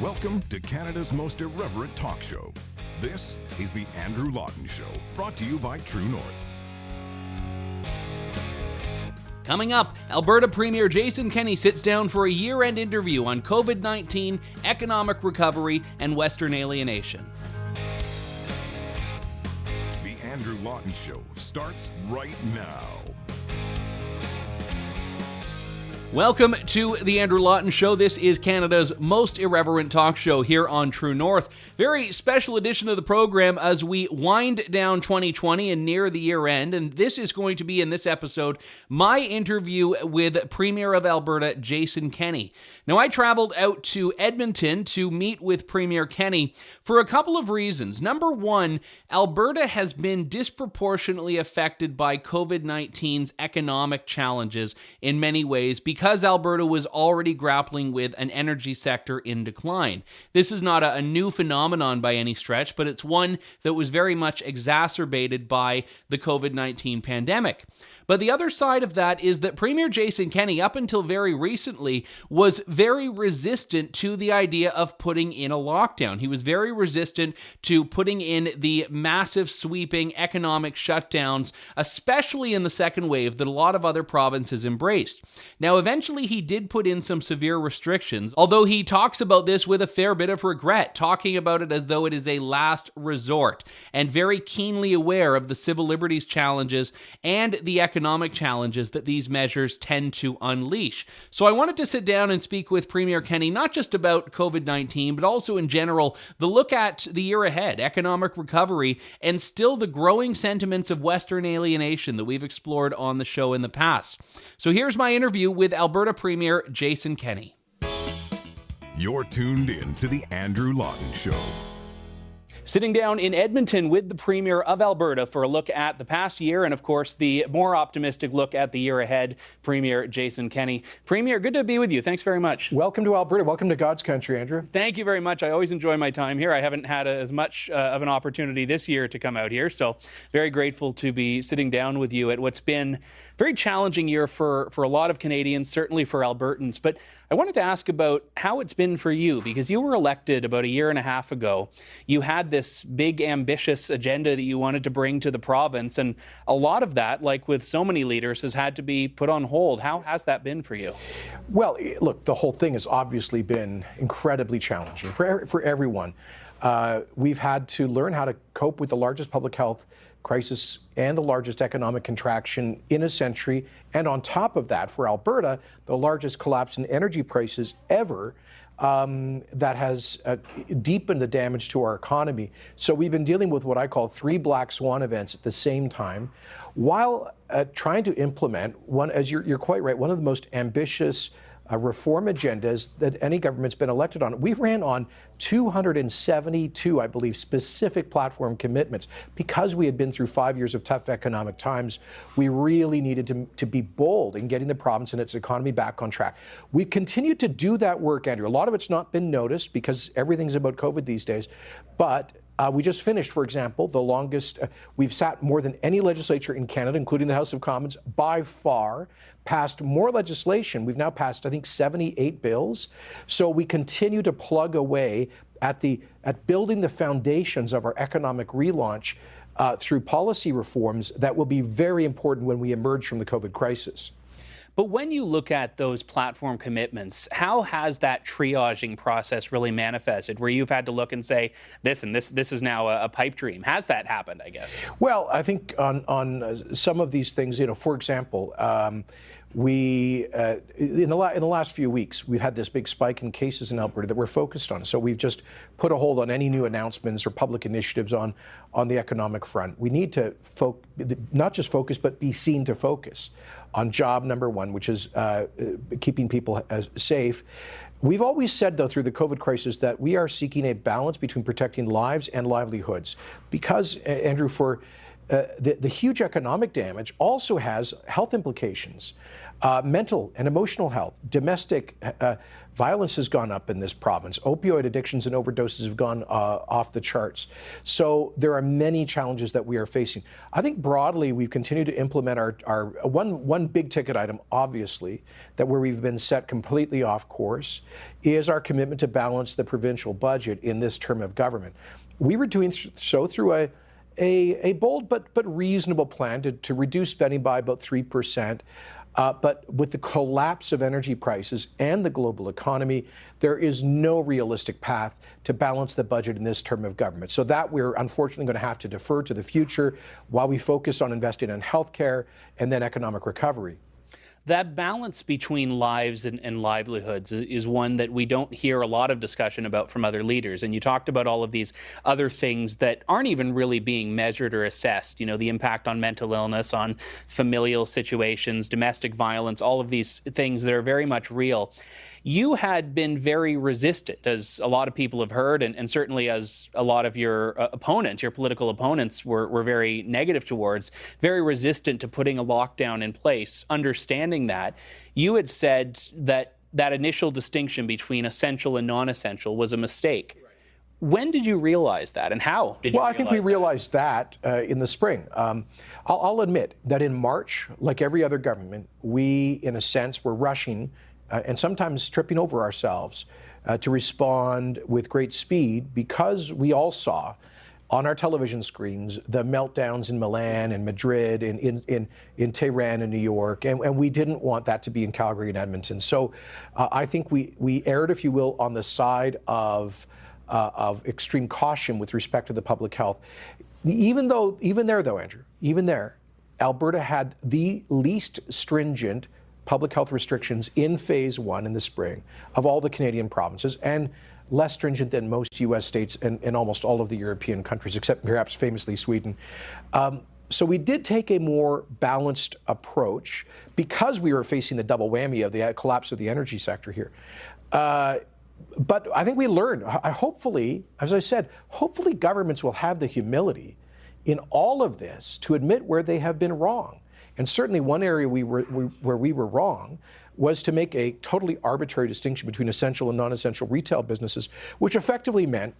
Welcome to Canada's most irreverent talk show. This is the Andrew Lawton Show, brought to you by True North. Coming up, Alberta Premier Jason Kenney sits down for a year-end interview on COVID-19, economic recovery, and Western alienation. The Andrew Lawton Show starts right now. Welcome to the Andrew Lawton Show. This is Canada's most irreverent talk show here on True North. Very special edition of the program as we wind down 2020 and near the year end. And this is going to be, in this episode, my interview with Premier of Alberta, Jason Kenney. Now, I traveled out to Edmonton to meet with Premier Kenney for a couple of reasons. Number one, Alberta has been disproportionately affected by COVID-19's economic challenges in many ways because Alberta was already grappling with an energy sector in decline. This is not a new phenomenon by any stretch, but it's one that was very much exacerbated by the COVID-19 pandemic. But the other side of that is that Premier Jason Kenney, up until very recently, was very resistant to the idea of putting in a lockdown. He was very resistant to putting in the massive sweeping economic shutdowns, especially in the second wave that a lot of other provinces embraced. Now, eventually he did put in some severe restrictions, although he talks about this with a fair bit of regret, talking about it as though it is a last resort, and very keenly aware of the civil liberties challenges and the economic challenges that these measures tend to unleash. So I wanted to sit down and speak with Premier Kenney, not just about COVID-19, but also in general, the look at the year ahead, economic recovery, and still the growing sentiments of Western alienation that we've explored on the show in the past. So here's my interview with Alberta Premier Jason Kenney. You're tuned in to the Andrew Lawton Show. Sitting down in Edmonton with the Premier of Alberta for a look at the past year and, of course, the more optimistic look at the year ahead, Premier Jason Kenney. Premier, good to be with you. Thanks very much. Welcome to Alberta. Welcome to God's country, Andrew. Thank you very much. I always enjoy my time here. I haven't had as much of an opportunity this year to come out here, so very grateful to be sitting down with you at what's been a very challenging year for a lot of Canadians, certainly for Albertans. But I wanted to ask about how it's been for you, because you were elected about a year and a half ago. You had this big, ambitious agenda that you wanted to bring to the province, and a lot of that, like with so many leaders, has had to be put on hold. How has that been for you? Well, look, the whole thing has obviously been incredibly challenging for everyone. We've had to learn how to cope with the largest public health crisis and the largest economic contraction in a century, and on top of that, for Alberta, the largest collapse in energy prices ever. That has deepened the damage to our economy. So we've been dealing with what I call three black swan events at the same time, while trying to implement one, as you're quite right, one of the most ambitious reform agendas that any government's been elected on. We ran on 272, I believe, specific platform commitments. Because we had been through 5 years of tough economic times, we really needed to be bold in getting the province and its economy back on track. We continued to do that work, Andrew. A lot of it's not been noticed because everything's about COVID these days, but we just finished, for example, the longest, we've sat more than any legislature in Canada, including the House of Commons, by far, passed more legislation. We've now passed, I think, 78 bills. So we continue to plug away at building the foundations of our economic relaunch through policy reforms that will be very important when we emerge from the COVID crisis. But when you look at those platform commitments, how has that triaging process really manifested, where you've had to look and say, this is now a pipe dream? Has that happened, I guess? Well, I think on some of these things, for example, we in the last few weeks, we've had this big spike in cases in Alberta that we're focused on. So we've just put a hold on any new announcements or public initiatives on the economic front. We need to not just focus, but be seen to focus on job number one, which is keeping people safe. We've always said, though, through the COVID crisis that we are seeking a balance between protecting lives and livelihoods. Because, Andrew, for the huge economic damage also has health implications. Mental and emotional health, domestic violence has gone up in this province. Opioid addictions and overdoses have gone off the charts. So there are many challenges that we are facing. I think broadly we've continued to implement our one big ticket item, obviously, that where we've been set completely off course, is our commitment to balance the provincial budget in this term of government. We were doing so through a bold but reasonable plan to reduce spending by about 3%. But with the collapse of energy prices and the global economy, there is no realistic path to balance the budget in this term of government. So that we're unfortunately going to have to defer to the future while we focus on investing in healthcare and then economic recovery. That balance between lives and livelihoods is one that we don't hear a lot of discussion about from other leaders. And you talked about all of these other things that aren't even really being measured or assessed. You know, the impact on mental illness, on familial situations, domestic violence, all of these things that are very much real. You had been very resistant, as a lot of people have heard, and certainly as a lot of your opponents, your political opponents, were very negative towards, very resistant to putting a lockdown in place. Understanding that, you had said that that initial distinction between essential and non-essential was a mistake. Right. When did you realize that, and how did you realize that? Well, I think we realized that in the spring. I'll admit that in March, like every other government, we, in a sense, were rushing and sometimes tripping over ourselves to respond with great speed, because we all saw on our television screens the meltdowns in Milan and Madrid and in Tehran and New York, and we didn't want that to be in Calgary and Edmonton. So I think we erred, if you will, on the side of extreme caution with respect to the public health. Even there, Andrew, Alberta had the least stringent public health restrictions in phase 1 in the spring of all the Canadian provinces, and less stringent than most U.S. states and almost all of the European countries, except perhaps famously Sweden. So we did take a more balanced approach because we were facing the double whammy of the collapse of the energy sector here. But I think we learned. Hopefully, as I said, hopefully governments will have the humility in all of this to admit where they have been wrong. And certainly one area where we were wrong was to make a totally arbitrary distinction between essential and non-essential retail businesses, which effectively meant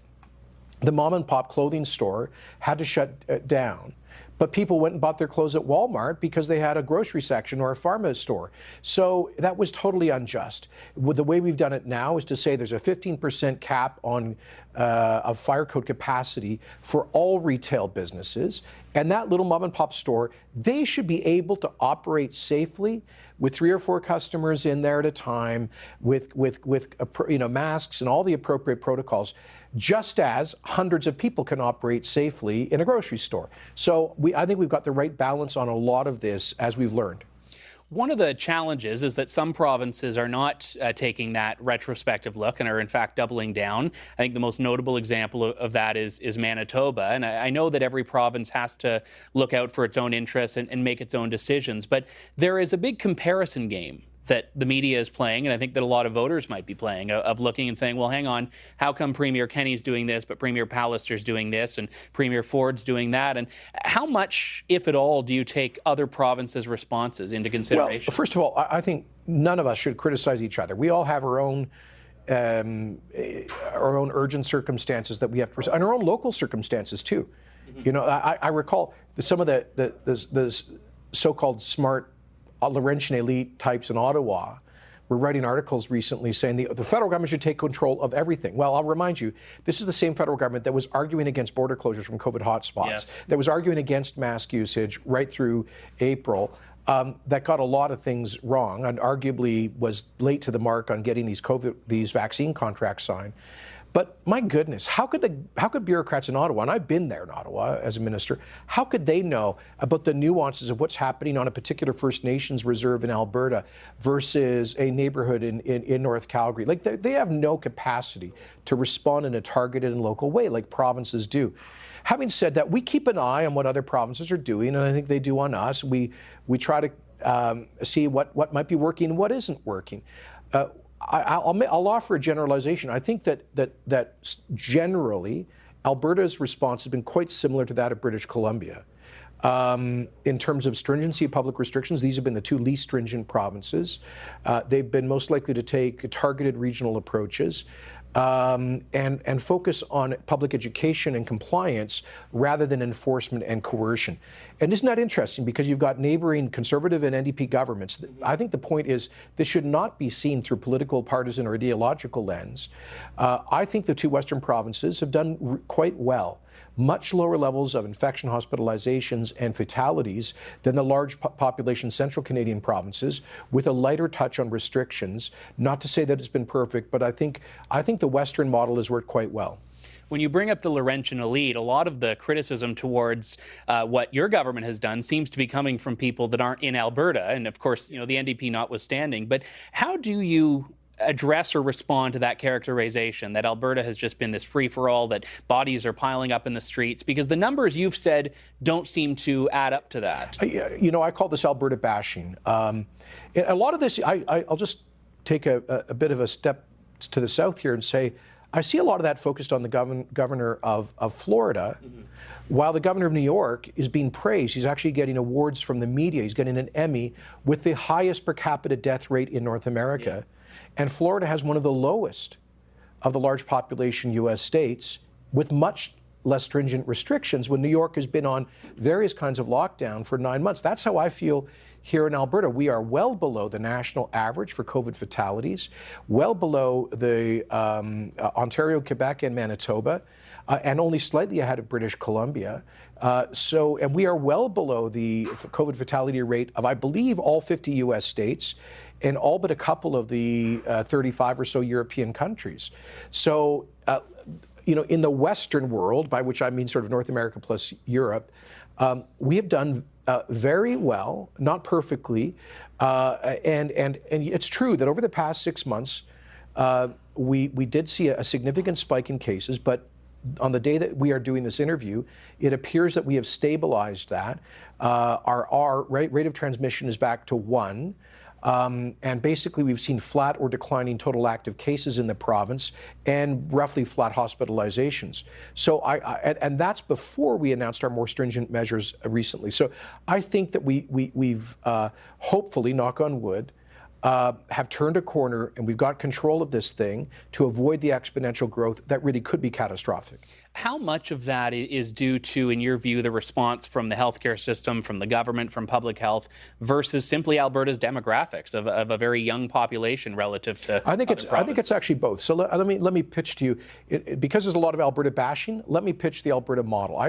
the mom and pop clothing store had to shut down. But people went and bought their clothes at Walmart because they had a grocery section or a pharma store. So that was totally unjust. The way we've done it now is to say there's a 15% cap on of fire code capacity for all retail businesses. And that little mom and pop store, they should be able to operate safely with 3 or 4 customers in there at a time, with masks and all the appropriate protocols, just as hundreds of people can operate safely in a grocery store. So I think we've got the right balance on a lot of this, as we've learned. One of the challenges is that some provinces are not taking that retrospective look and are in fact doubling down. I think the most notable example of that is Manitoba. And I know that every province has to look out for its own interests and make its own decisions. But there is a big comparison game that the media is playing, and I think that a lot of voters might be playing, of looking and saying, well, hang on, how come Premier Kenney's doing this, but Premier Pallister's doing this, and Premier Ford's doing that? And how much, if at all, do you take other provinces' responses into consideration? Well, first of all, I think none of us should criticize each other. We all have our own urgent circumstances that we have to, and our own local circumstances too. Mm-hmm. You know, I recall some of the so-called smart Laurentian elite types in Ottawa were writing articles recently saying the federal government should take control of everything. Well, I'll remind you, this is the same federal government that was arguing against border closures from COVID hotspots, yes, that was arguing against mask usage right through April, that got a lot of things wrong and arguably was late to the mark on getting these vaccine contracts signed. But my goodness, how could bureaucrats in Ottawa, and I've been there in Ottawa as a minister, how could they know about the nuances of what's happening on a particular First Nations reserve in Alberta versus a neighborhood in North Calgary? Like, they have no capacity to respond in a targeted and local way like provinces do. Having said that, we keep an eye on what other provinces are doing, and I think they do on us. We try to see what might be working and what isn't working. I'll offer a generalization. I think that generally Alberta's response has been quite similar to that of British Columbia. In terms of stringency of public restrictions, these have been the two least stringent provinces. They've been most likely to take targeted regional approaches and focus on public education and compliance rather than enforcement and coercion. And isn't that interesting? Because you've got neighboring Conservative and NDP governments. I think the point is this should not be seen through political, partisan, or ideological lens. I think the two Western provinces have done quite well. Much lower levels of infection, hospitalizations, and fatalities than the large population central Canadian provinces, with a lighter touch on restrictions. Not to say that it's been perfect, but I think the Western model has worked quite well. When you bring up the Laurentian elite, a lot of the criticism towards what your government has done seems to be coming from people that aren't in Alberta, and of course, the NDP notwithstanding. But how do you address or respond to that characterization that Alberta has just been this free-for-all, that bodies are piling up in the streets? Because the numbers you've said don't seem to add up to that. I call this Alberta bashing. A lot of this, I'll just take a bit of a step to the south here and say, I see a lot of that focused on the governor of Florida, while the governor of New York is being praised. He's actually getting awards from the media. He's getting an Emmy with the highest per capita death rate in North America. Yeah. And Florida has one of the lowest of the large population U.S. states, with much less stringent restrictions, when New York has been on various kinds of lockdown for 9 months. That's how I feel here in Alberta. We are well below the national average for COVID fatalities, well below the Ontario, Quebec, and Manitoba, and only slightly ahead of British Columbia. And we are well below the COVID fatality rate of, I believe, all 50 U.S. states, and all but a couple of the 35 or so European countries. So, in the Western world, by which I mean sort of North America plus Europe, we have done very well, not perfectly, and it's true that over the past 6 months, we did see a significant spike in cases, but on the day that we are doing this interview, it appears that we have stabilized that. Our rate of transmission is back to 1. And basically, we've seen flat or declining total active cases in the province and roughly flat hospitalizations. So and that's before we announced our more stringent measures recently. So I think that we've hopefully, knock on wood, have turned a corner, and we've got control of this thing to avoid the exponential growth that really could be catastrophic. How much of that is due to, in your view, the response from the healthcare system, from the government, from public health, versus simply Alberta's demographics of a very young population relative to I think it's actually both. So let me pitch to you, because there's a lot of Alberta bashing. Let me pitch the Alberta model.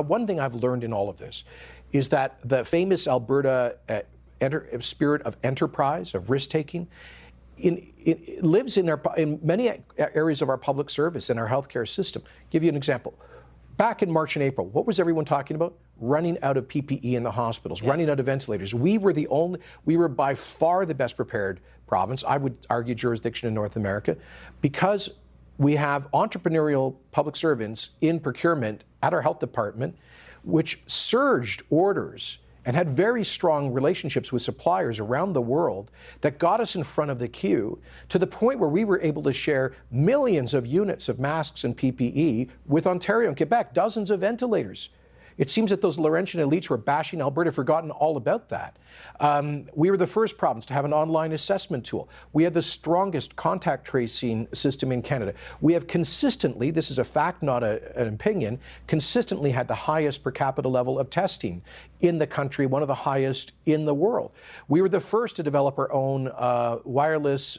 One thing I've learned in all of this is that the famous Alberta spirit of enterprise, of risk-taking, lives in many areas of our public service and our healthcare system. Give you an example. Back in March and April, what was everyone talking about? Running out of PPE in the hospitals, yes. Running out of ventilators. We were by far the best prepared province, I would argue jurisdiction in North America, because we have entrepreneurial public servants in procurement at our health department, which surged orders and had very strong relationships with suppliers around the world that got us in front of the queue, to the point where we were able to share millions of units of masks and PPE with Ontario and Quebec, dozens of ventilators. It seems that those Laurentian elites who are bashing Alberta have forgotten all about that. We were the first province to have an online assessment tool. We have the strongest contact tracing system in Canada. We have consistently, this is a fact, not an opinion, consistently had the highest per capita level of testing in the country, one of the highest in the world. We were the first to develop our own wireless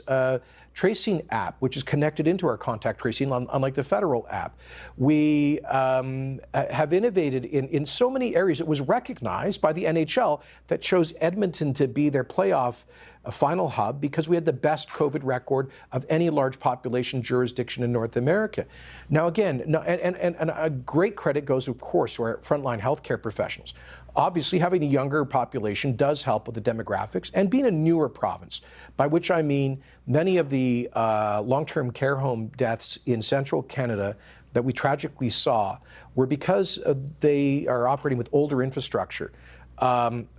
tracing app, which is connected into our contact tracing, unlike the federal app. We have innovated in so many areas. It was recognized by the NHL that chose Edmonton to be their playoff final hub, because we had the best COVID record of any large population jurisdiction in North America. Now again, and a great credit goes, of course, to our frontline healthcare professionals. Obviously, having a younger population does help with the demographics, and being a newer province, by which I mean many of the long-term care home deaths in central Canada that we tragically saw were because they are operating with older infrastructure.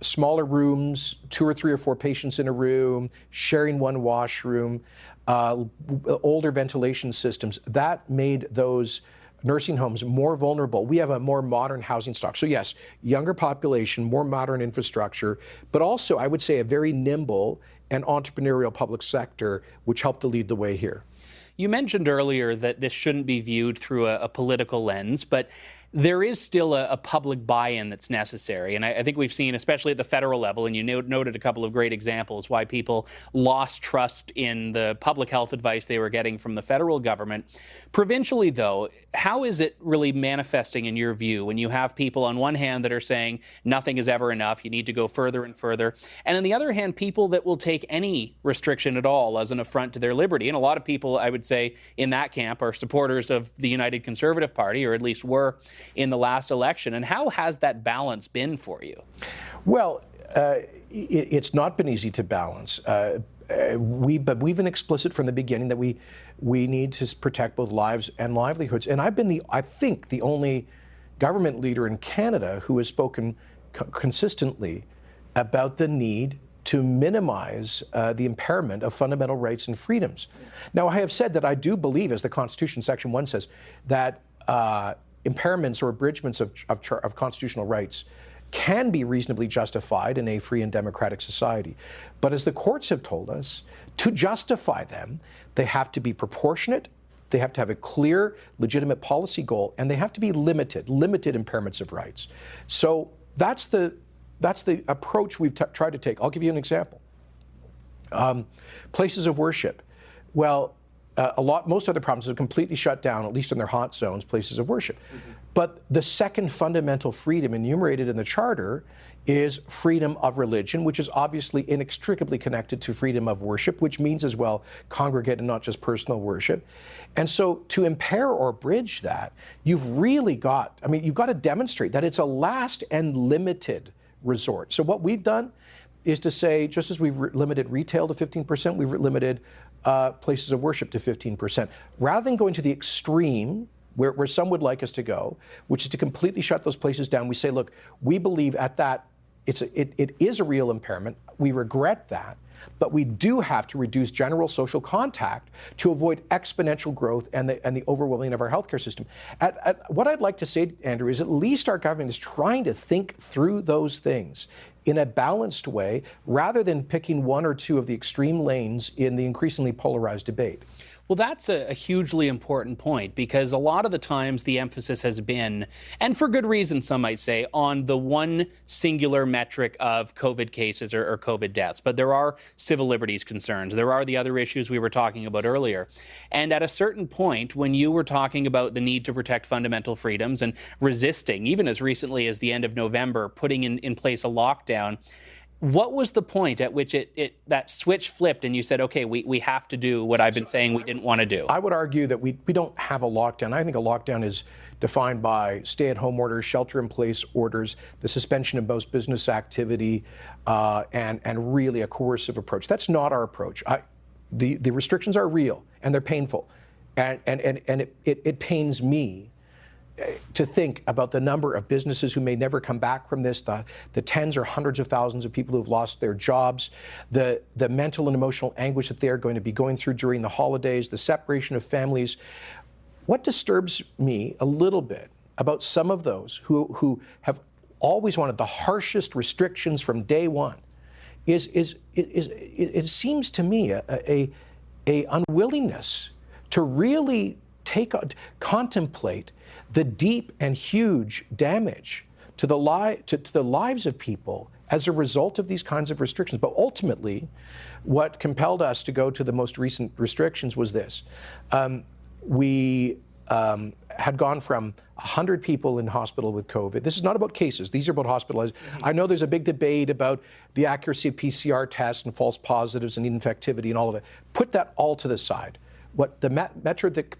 Smaller rooms, 2 or 3 or 4 patients in a room, sharing one washroom, older ventilation systems. That made those nursing homes more vulnerable. We have a more modern housing stock. So yes, younger population, more modern infrastructure, but also I would say a very nimble and entrepreneurial public sector, which helped to lead the way here. You mentioned earlier that this shouldn't be viewed through a political lens, but there is still a public buy-in that's necessary. And I think we've seen, especially at the federal level, and you noted a couple of great examples, why people lost trust in the public health advice they were getting from the federal government. Provincially, though, how is it really manifesting in your view when you have people on one hand that are saying nothing is ever enough, you need to go further and further, and on the other hand, people that will take any restriction at all as an affront to their liberty? And a lot of people, I would say, in that camp are supporters of the United Conservative Party, or at least were in the last election. And how has that balance been for you? Well, it's not been easy to balance. We've been explicit from the beginning that we need to protect both lives and livelihoods. And I've been I think the only government leader in Canada who has spoken consistently about the need to minimize the impairment of fundamental rights and freedoms. Now, I have said that I do believe, as the Constitution, Section 1 says, that impairments or abridgments of constitutional rights can be reasonably justified in a free and democratic society. But as the courts have told us, to justify them, they have to be proportionate, they have to have a clear, legitimate policy goal, and they have to be limited impairments of rights. So that's the approach we've tried to take. I'll give you an example. Places of worship. Well, most other provinces have completely shut down, at least in their hot zones, places of worship. Mm-hmm. But the second fundamental freedom enumerated in the Charter is freedom of religion, which is obviously inextricably connected to freedom of worship, which means as well congregate and not just personal worship. And so to impair or bridge that, you've got to demonstrate that it's a last and limited resort. So what we've done is to say, just as we've limited retail to 15%, we've limited places of worship to 15%. Rather than going to the extreme, where some would like us to go, which is to completely shut those places down, we say, look, we believe at that it is a real impairment. We regret that, but we do have to reduce general social contact to avoid exponential growth and the overwhelming of our healthcare system. What I'd like to say, Andrew, is at least our government is trying to think through those things in a balanced way, rather than picking one or two of the extreme lanes in the increasingly polarized debate. Well, that's a hugely important point, because a lot of the times the emphasis has been, and for good reason some might say, on the one singular metric of COVID cases or COVID deaths. But there are civil liberties concerns. There are the other issues we were talking about earlier. And at a certain point, when you were talking about the need to protect fundamental freedoms and resisting, even as recently as the end of November, putting in place a lockdown, what was the point at which that switch flipped and you said, okay, we have to do what I've been saying we didn't want to do? I would argue that we don't have a lockdown. I think a lockdown is defined by stay-at-home orders, shelter-in-place orders, the suspension of most business activity, and really a coercive approach. That's not our approach. The restrictions are real and they're painful, and it pains me to think about the number of businesses who may never come back from this, the tens or hundreds of thousands of people who have lost their jobs, the mental and emotional anguish that they're going to be going through during the holidays, the separation of families. What disturbs me a little bit about some of those who have always wanted the harshest restrictions from day one is it seems to me a unwillingness to really contemplate the deep and huge damage to the lives of people as a result of these kinds of restrictions. But ultimately, what compelled us to go to the most recent restrictions was this. We had gone from 100 people in hospital with COVID. This is not about cases. These are about hospitalized. I know there's a big debate about the accuracy of PCR tests and false positives and infectivity and all of that. Put that all to the side. What the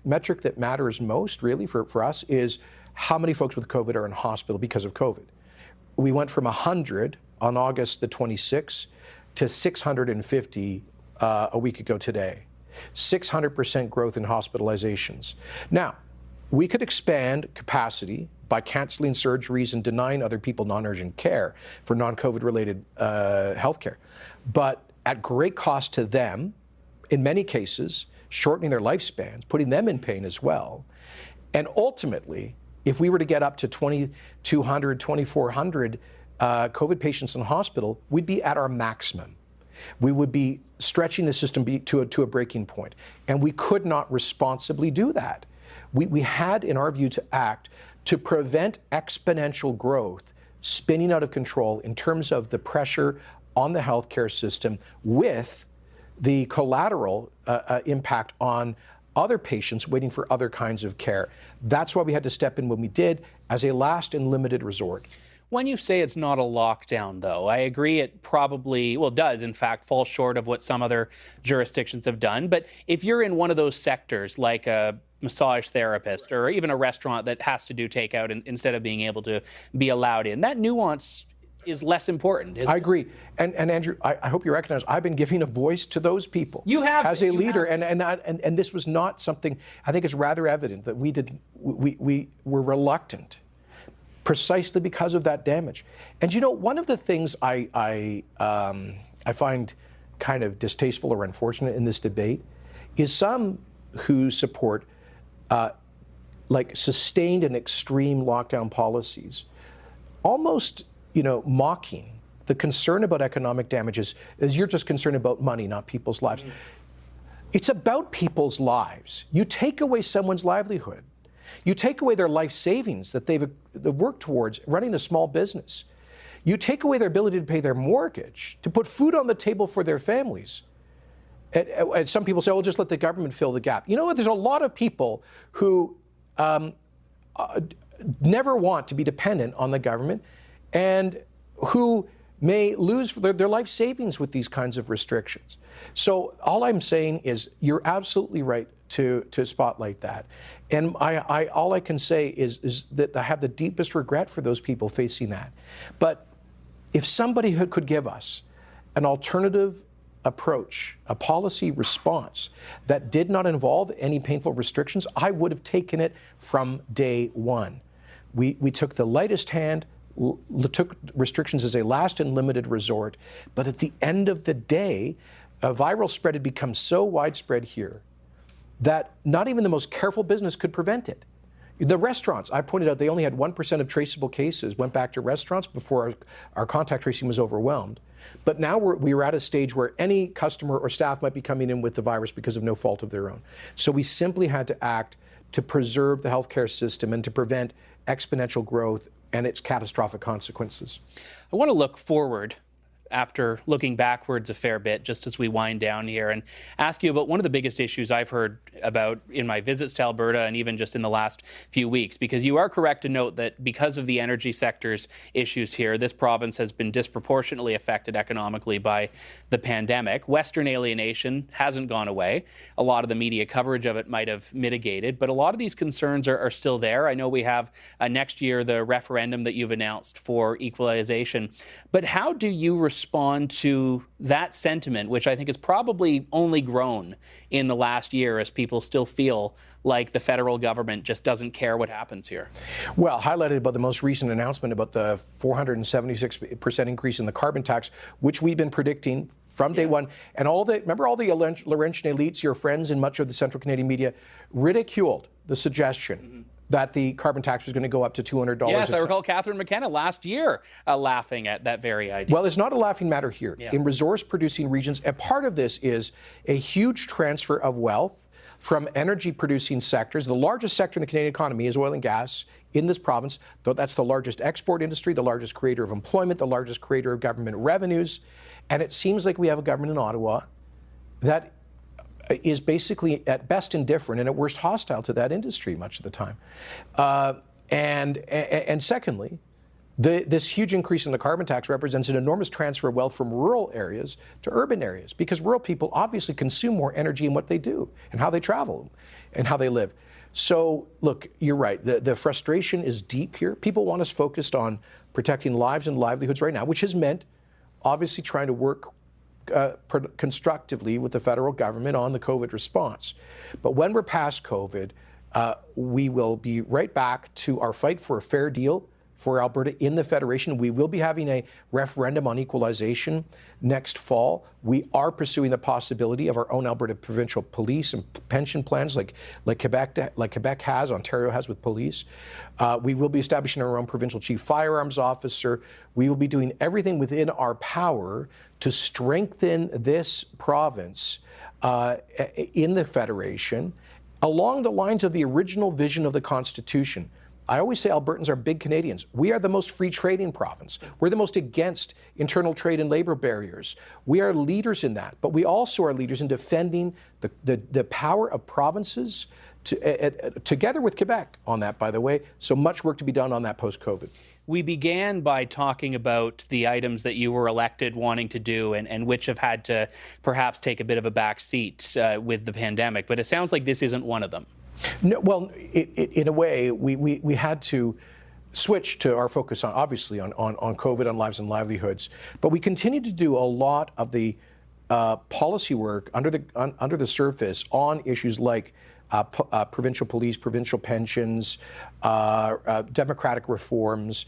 metric that matters most, really, for us is how many folks with COVID are in hospital because of COVID. We went from 100 on August the 26th to 650 a week ago today. 600% growth in hospitalizations. Now, we could expand capacity by canceling surgeries and denying other people non-urgent care for non-COVID related health care, but at great cost to them, in many cases, shortening their lifespans, putting them in pain as well. And ultimately, if we were to get up to 2,200, 2,400 COVID patients in the hospital, we'd be at our maximum. We would be stretching the system to a breaking point. And we could not responsibly do that. We had, in our view, to act to prevent exponential growth spinning out of control in terms of the pressure on the healthcare system with the collateral impact on other patients waiting for other kinds of care. That's why we had to step in when we did, as a last and limited resort. When you say it's not a lockdown, though, I agree it probably, well, does in fact fall short of what some other jurisdictions have done. But if you're in one of those sectors, like a massage therapist or even a restaurant that has to do takeout instead of being able to be allowed in, that nuance is less important. I agree. And Andrew, I hope you recognize I've been giving a voice to those people. You have. As a leader, and this was not something, I think it's rather evident that we were reluctant precisely because of that damage. And you know, one of the things I find kind of distasteful or unfortunate in this debate is some who support like sustained and extreme lockdown policies, almost, you know, mocking the concern about economic damages as you're just concerned about money, not people's lives. Mm-hmm. It's about people's lives. You take away someone's livelihood. You take away their life savings that they've worked towards running a small business. You take away their ability to pay their mortgage, to put food on the table for their families. And some people say, well, just let the government fill the gap. You know what? There's a lot of people who never want to be dependent on the government and who may lose their life savings with these kinds of restrictions. So all I'm saying is you're absolutely right to spotlight that. And all I can say is that I have the deepest regret for those people facing that. But if somebody could give us an alternative approach, a policy response that did not involve any painful restrictions, I would have taken it from day one. We took the lightest hand, took restrictions as a last and limited resort, but at the end of the day, a viral spread had become so widespread here that not even the most careful business could prevent it. The restaurants, I pointed out, they only had 1% of traceable cases went back to restaurants before our contact tracing was overwhelmed. But now we were at a stage where any customer or staff might be coming in with the virus because of no fault of their own. So we simply had to act to preserve the healthcare system and to prevent exponential growth and its catastrophic consequences. I want to look forward after looking backwards a fair bit, just as we wind down here, and ask you about one of the biggest issues I've heard about in my visits to Alberta and even just in the last few weeks, because you are correct to note that because of the energy sector's issues here, this province has been disproportionately affected economically by the pandemic. Western alienation hasn't gone away. A lot of the media coverage of it might have mitigated, but a lot of these concerns are still there. I know we have next year the referendum that you've announced for equalization, but how do you respond to that sentiment, which I think has probably only grown in the last year as people still feel like the federal government just doesn't care what happens here? Well, highlighted by the most recent announcement about the 476% increase in the carbon tax, which we've been predicting from day one. And remember all the Laurentian elites, your friends in much of the central Canadian media, ridiculed the suggestion that the carbon tax was going to go up to $200. Yes, I recall Catherine McKenna last year laughing at that very idea. Well, it's not a laughing matter here. Yeah. In resource-producing regions, and part of this is a huge transfer of wealth from energy-producing sectors. The largest sector in the Canadian economy is oil and gas in this province. That's the largest export industry, the largest creator of employment, the largest creator of government revenues. And it seems like we have a government in Ottawa that is basically at best indifferent and at worst hostile to that industry much of the time. And secondly, this huge increase in the carbon tax represents an enormous transfer of wealth from rural areas to urban areas, because rural people obviously consume more energy in what they do and how they travel and how they live. So look, you're right. The frustration is deep here. People want us focused on protecting lives and livelihoods right now, which has meant obviously trying to work constructively with the federal government on the COVID response. But when we're past COVID, we will be right back to our fight for a fair deal for Alberta in the Federation. We will be having a referendum on equalization next fall. We are pursuing the possibility of our own Alberta provincial police and pension plans like Quebec has, Ontario has with police. We will be establishing our own provincial chief firearms officer. We will be doing everything within our power to strengthen this province in the Federation along the lines of the original vision of the Constitution. I always say Albertans are big Canadians. We are the most free trading province. We're the most against internal trade and labor barriers. We are leaders in that, but we also are leaders in defending the power of provinces together with Quebec on that, by the way. So much work to be done on that post-COVID. We began by talking about the items that you were elected wanting to do and which have had to perhaps take a bit of a back seat with the pandemic, but it sounds like this isn't one of them. No, well, in a way, we had to switch to our focus on, obviously, on COVID, on lives and livelihoods. But we continue to do a lot of the policy work under the surface on issues like provincial police, provincial pensions, democratic reforms,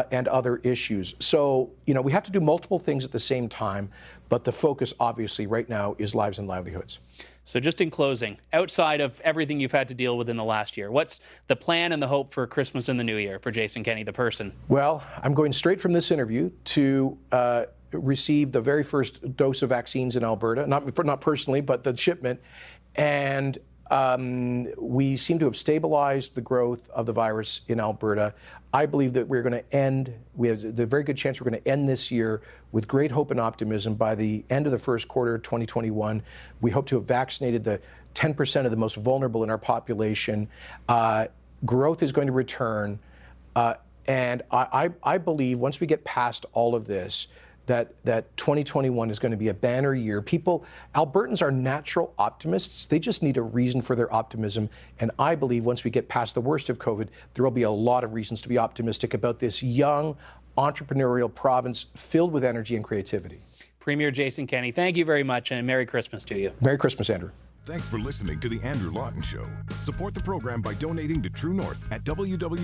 and other issues. So, we have to do multiple things at the same time, but the focus, obviously, right now is lives and livelihoods. So just in closing, outside of everything you've had to deal with in the last year, what's the plan and the hope for Christmas and the New Year for Jason Kenney, the person? Well, I'm going straight from this interview to receive the very first dose of vaccines in Alberta, not personally, but the shipment. And we seem to have stabilized the growth of the virus in Alberta. I believe that we have the very good chance we're going to end this year with great hope and optimism. By the end of the first quarter of 2021, we hope to have vaccinated the 10% of the most vulnerable in our population. Growth is going to return. And I believe once we get past all of this, that 2021 is going to be a banner year. Albertans are natural optimists. They just need a reason for their optimism. And I believe once we get past the worst of COVID, there will be a lot of reasons to be optimistic about this young, entrepreneurial province filled with energy and creativity. Premier Jason Kenney, thank you very much, and Merry Christmas to you. Merry Christmas, Andrew. Thanks for listening to The Andrew Lawton Show. Support the program by donating to True North at www.tnc.news.